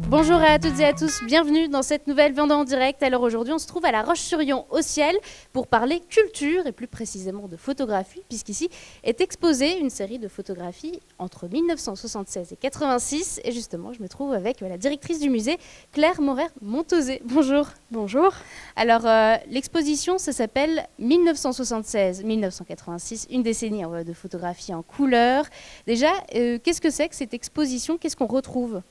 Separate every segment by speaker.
Speaker 1: Bonjour à toutes et à tous, bienvenue dans cette nouvelle Vendée en direct. Alors aujourd'hui on se trouve à La Roche-sur-Yon au Ciel pour parler culture et plus précisément de photographie, puisqu'ici est exposée une série de photographies entre 1976 et 86. Et justement je me trouve avec la directrice du musée, Claire Morer-Montosé. Bonjour.
Speaker 2: Bonjour.
Speaker 1: Alors l'exposition ça s'appelle 1976-1986, une décennie de photographie en couleur. Déjà, qu'est-ce que c'est que cette exposition? Qu'est-ce qu'on retrouve?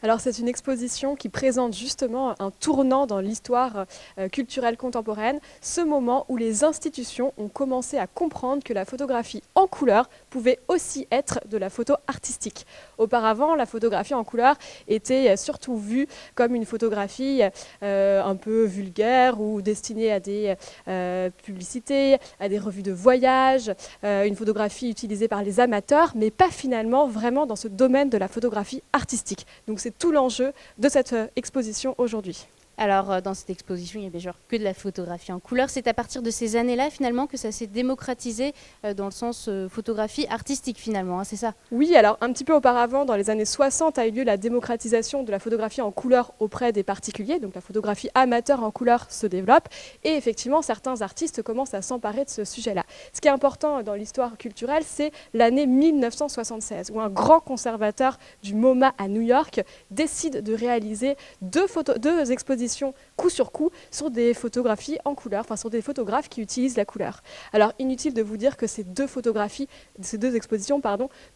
Speaker 2: Alors c'est une exposition qui présente justement un tournant dans l'histoire culturelle contemporaine, ce moment où les institutions ont commencé à comprendre que la photographie en couleur pouvait aussi être de la photo artistique. Auparavant, la photographie en couleur était surtout vue comme une photographie un peu vulgaire ou destinée à des publicités, à des revues de voyage, une photographie utilisée par les amateurs, mais pas finalement vraiment dans ce domaine de la photographie artistique. Donc c'est tout l'enjeu de cette exposition aujourd'hui.
Speaker 1: Alors, dans cette exposition, il n'y avait genre que de la photographie en couleur. C'est à partir de ces années-là, finalement, que ça s'est démocratisé dans le sens photographie artistique, finalement, hein, c'est ça?
Speaker 2: Oui, alors un petit peu auparavant, dans les années 60, a eu lieu la démocratisation de la photographie en couleur auprès des particuliers. Donc la photographie amateur en couleur se développe. Et effectivement, certains artistes commencent à s'emparer de ce sujet-là. Ce qui est important dans l'histoire culturelle, c'est l'année 1976, où un grand conservateur du MoMA à New York décide de réaliser deux expositions coup sur coup sur des photographies en couleur, enfin sur des photographes qui utilisent la couleur. Alors inutile de vous dire que ces deux expositions,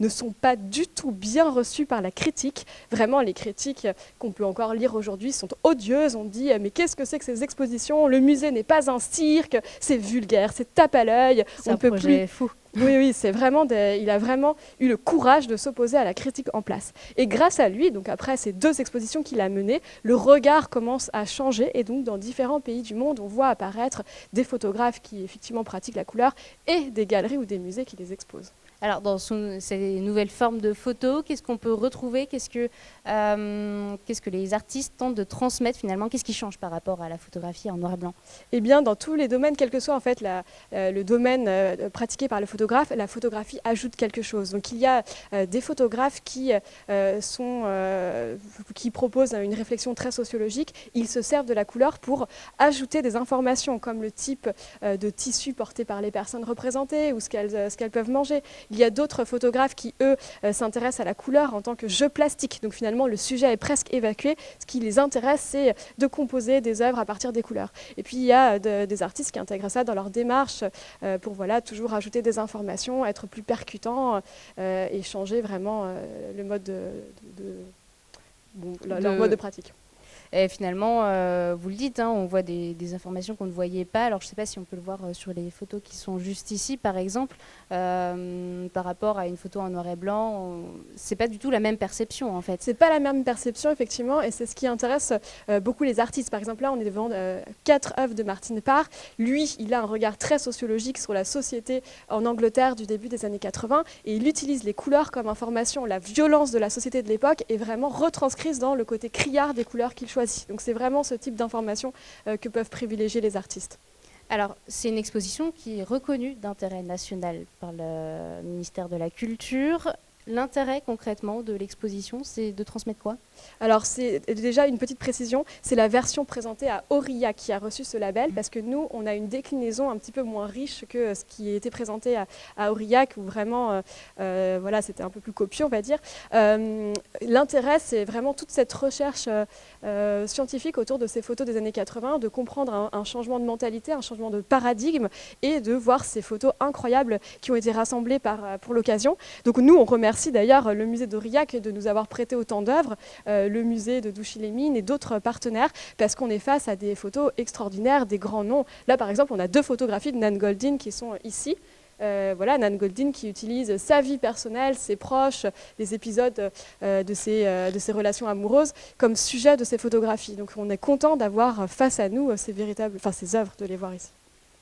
Speaker 2: ne sont pas du tout bien reçues par la critique. Vraiment, les critiques qu'on peut encore lire aujourd'hui sont odieuses. On dit mais qu'est-ce que c'est que ces expositions? Le musée n'est pas un cirque, c'est vulgaire, c'est tape à l'œil.
Speaker 1: C'est un projet fou.
Speaker 2: Oui, il a vraiment eu le courage de s'opposer à la critique en place. Et grâce à lui, donc après ces deux expositions qu'il a menées, le regard commence à changer et donc dans différents pays du monde, on voit apparaître des photographes qui effectivement pratiquent la couleur et des galeries ou des musées qui les exposent.
Speaker 1: Alors, dans ces nouvelles formes de photos, qu'est-ce qu'on peut retrouver? Qu'est-ce que les artistes tentent de transmettre finalement? Qu'est-ce qui change par rapport à la photographie en noir et blanc?
Speaker 2: Eh bien, dans tous les domaines, quel que soit en fait le domaine pratiqué par le photographe, la photographie ajoute quelque chose. Donc, il y a des photographes qui proposent une réflexion très sociologique. Ils se servent de la couleur pour ajouter des informations, comme le type de tissu porté par les personnes représentées ou ce qu'elles peuvent manger. Il y a d'autres photographes qui, eux, s'intéressent à la couleur en tant que jeu plastique. Donc finalement, le sujet est presque évacué. Ce qui les intéresse, c'est de composer des œuvres à partir des couleurs. Et puis, il y a des artistes qui intègrent ça dans leur démarche pour toujours ajouter des informations, être plus percutant et changer vraiment le mode leur mode de pratique.
Speaker 1: Et finalement, vous le dites, hein, on voit des informations qu'on ne voyait pas. Alors, je ne sais pas si on peut le voir sur les photos qui sont juste ici, par exemple. Par rapport à une photo en noir et blanc, c'est pas du tout la même perception, en fait.
Speaker 2: C'est pas la même perception, effectivement, et c'est ce qui intéresse beaucoup les artistes. Par exemple, là, on est devant 4 œuvres de Martin Parr. Lui, il a un regard très sociologique sur la société en Angleterre du début des années 80, et il utilise les couleurs comme information. La violence de la société de l'époque est vraiment retranscrite dans le côté criard des couleurs qu'il choisit. Donc c'est vraiment ce type d'informations que peuvent privilégier les artistes.
Speaker 1: Alors, c'est une exposition qui est reconnue d'intérêt national par le ministère de la Culture. L'intérêt concrètement de l'exposition, c'est de transmettre quoi?
Speaker 2: Alors c'est déjà une petite précision, c'est la version présentée à Aurillac qui a reçu ce label, parce que nous, on a une déclinaison un petit peu moins riche que ce qui était présenté à Aurillac, où vraiment, c'était un peu plus copieux, on va dire. L'intérêt, c'est vraiment toute cette recherche scientifique autour de ces photos des années 80, de comprendre un changement de mentalité, un changement de paradigme, et de voir ces photos incroyables qui ont été rassemblées pour l'occasion. Donc nous, on remercie d'ailleurs le musée d'Aurillac de nous avoir prêté autant d'œuvres, le musée de Douchy-les-Mines et d'autres partenaires, parce qu'on est face à des photos extraordinaires, des grands noms. Là, par exemple, on a 2 photographies de Nan Goldin qui sont ici. Nan Goldin qui utilise sa vie personnelle, ses proches, les épisodes de ses relations amoureuses comme sujet de ses photographies. Donc on est content d'avoir face à nous ces œuvres, de les voir ici.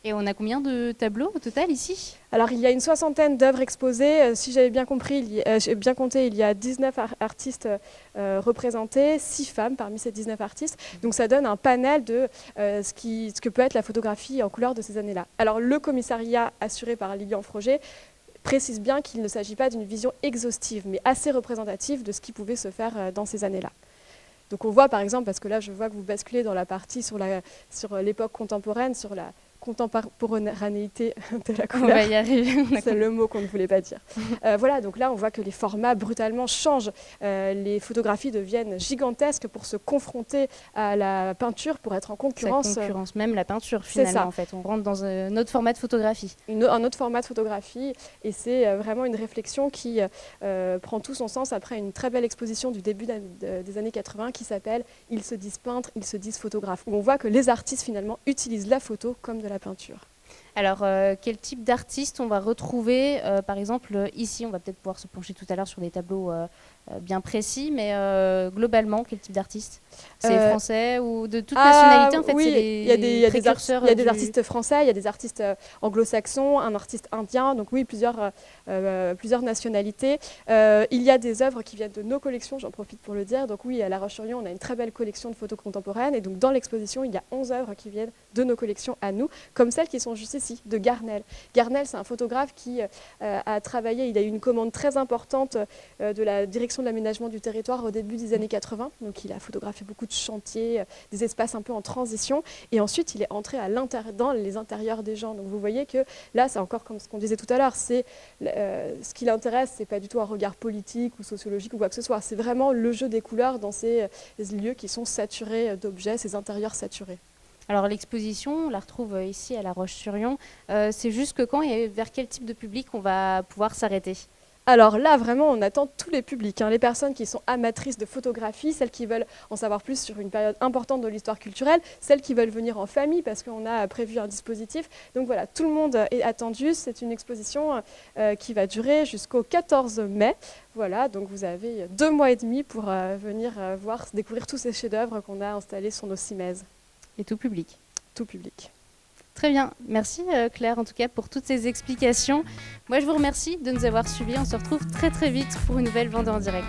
Speaker 1: Et on a combien de tableaux au total ici?
Speaker 2: Alors il y a une 60aine d'œuvres exposées. Si j'avais bien compris, j'ai bien compté, il y a 19 artistes représentés, 6 femmes parmi ces 19 artistes. Donc ça donne un panel de ce que peut être la photographie en couleur de ces années-là. Alors le commissariat assuré par Lilian Froger précise bien qu'il ne s'agit pas d'une vision exhaustive, mais assez représentative de ce qui pouvait se faire dans ces années-là. Donc on voit par exemple, parce que là je vois que vous basculez dans la partie sur l'époque contemporaine, sur la contemporanéité de la couleur.
Speaker 1: On va y arriver.
Speaker 2: C'est le mot qu'on ne voulait pas dire. Voilà, donc là on voit que les formats brutalement changent. Les photographies deviennent gigantesques pour se confronter à la peinture, pour être en concurrence.
Speaker 1: Ça concurrence même la peinture finalement en fait. On rentre dans un autre format de photographie.
Speaker 2: Un autre format de photographie, et c'est vraiment une réflexion qui prend tout son sens après une très belle exposition du début des années 80 qui s'appelle « Ils se disent peintres, ils se disent photographes », où on voit que les artistes finalement utilisent la photo comme de la peinture.
Speaker 1: Alors, quel type d'artistes on va retrouver par exemple, ici, on va peut-être pouvoir se pencher tout à l'heure sur des tableaux bien précis, mais globalement, quel type d'artistes? C'est français ou de toute nationalité en fait?
Speaker 2: Oui, il y a des artistes français, il y a des artistes anglo-saxons, un artiste indien, donc oui, plusieurs nationalités. Il y a des œuvres qui viennent de nos collections, j'en profite pour le dire. Donc oui, à La Roche-sur-Yon, on a une très belle collection de photos contemporaines, et donc dans l'exposition, il y a 11 œuvres qui viennent de nos collections à nous, comme celles qui sont juste ici, de Garnel. Garnel, c'est un photographe qui a travaillé, il a eu une commande très importante de la direction de l'aménagement du territoire au début des années 80, donc il a photographié beaucoup de chantiers, des espaces un peu en transition, et ensuite il est entré dans les intérieurs des gens. Donc vous voyez que là, c'est encore comme ce qu'on disait tout à l'heure, ce qui l'intéresse, c'est pas du tout un regard politique ou sociologique ou quoi que ce soit, c'est vraiment le jeu des couleurs dans ces lieux qui sont saturés d'objets, ces intérieurs saturés.
Speaker 1: Alors l'exposition, on la retrouve ici à La Roche-sur-Yon. C'est jusque quand et vers quel type de public on va pouvoir s'arrêter?
Speaker 2: Alors là, vraiment, on attend tous les publics, les personnes qui sont amatrices de photographie, celles qui veulent en savoir plus sur une période importante de l'histoire culturelle, celles qui veulent venir en famille parce qu'on a prévu un dispositif. Donc voilà, tout le monde est attendu. C'est une exposition qui va durer jusqu'au 14 mai. Voilà, donc vous avez 2 mois et demi pour venir découvrir tous ces chefs-d'œuvre qu'on a installés sur nos cimaises.
Speaker 1: Et tout public.
Speaker 2: Tout public.
Speaker 1: Très bien, merci Claire en tout cas pour toutes ces explications. Moi je vous remercie de nous avoir suivis, on se retrouve très très vite pour une nouvelle Vendée en direct.